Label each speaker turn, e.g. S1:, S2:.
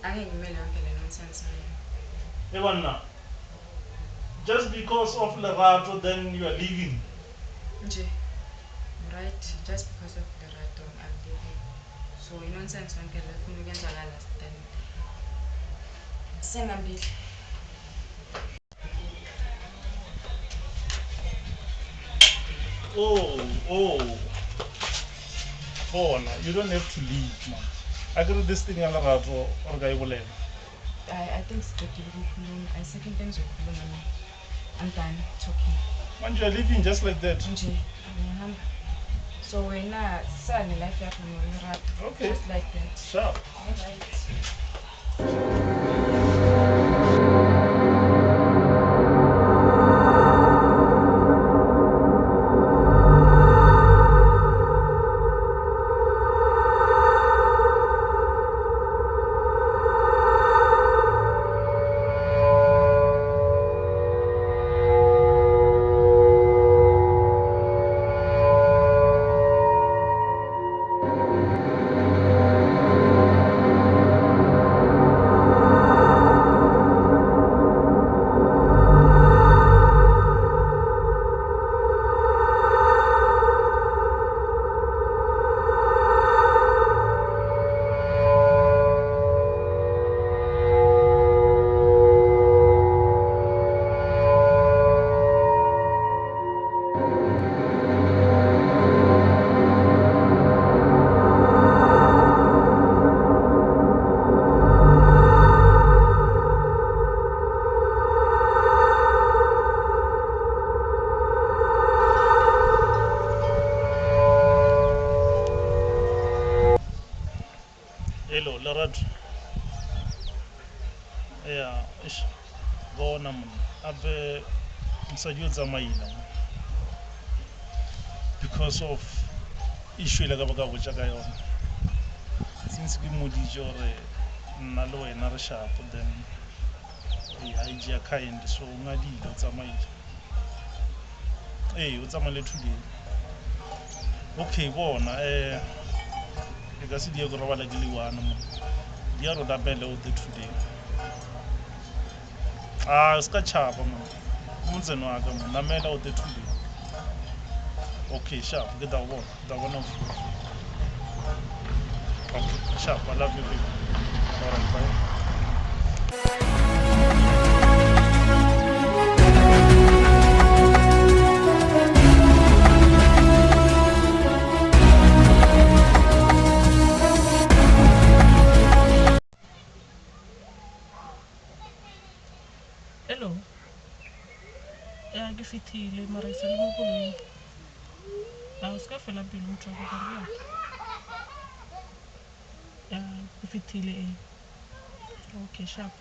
S1: angeke ngimele yonke le nonsense mina.
S2: Evanna, just because of Lerato, then you are leaving.
S1: Nje, right, just because of the right I'm leaving. So nonsense yonke le funa ukuyenzakala then sengambili.
S2: Oh. Bona, you don't have to leave, man. I got this thing on Lerato, or guy will
S1: I think siqedile ukukhuluma. Ayisekho into engizokhuluma mina. I'm done talking.
S2: Man, you are leaving just like that.
S1: Nje, ngiyahamba. So wena sisale life yakho noLerato.
S2: Okay.
S1: Just like that.
S2: Sharp.
S1: All right.
S2: Hello, Lerato. Yeah, ish. Bona man. Abe msajud zamaila. Because of issue la ka botsa ka yona. Since ke moditse gore nna le wena re sharp, then I just kind so ngadile o tsamaile. O tsamaile today. Okay, bona e ka se die go robala ke le wana mo. Di a roda pele o the today. Ska chapa man. Munzeni wa ka man. Namela o the today. Okay, sharp. Get that one. That one off. Okay, sharp. I love you, baby. All right, bye.
S3: Hello. Ke fitile mara se le mo koloing. O ska fela pelo motho go ka re. Ke fitile. Okay, sharp.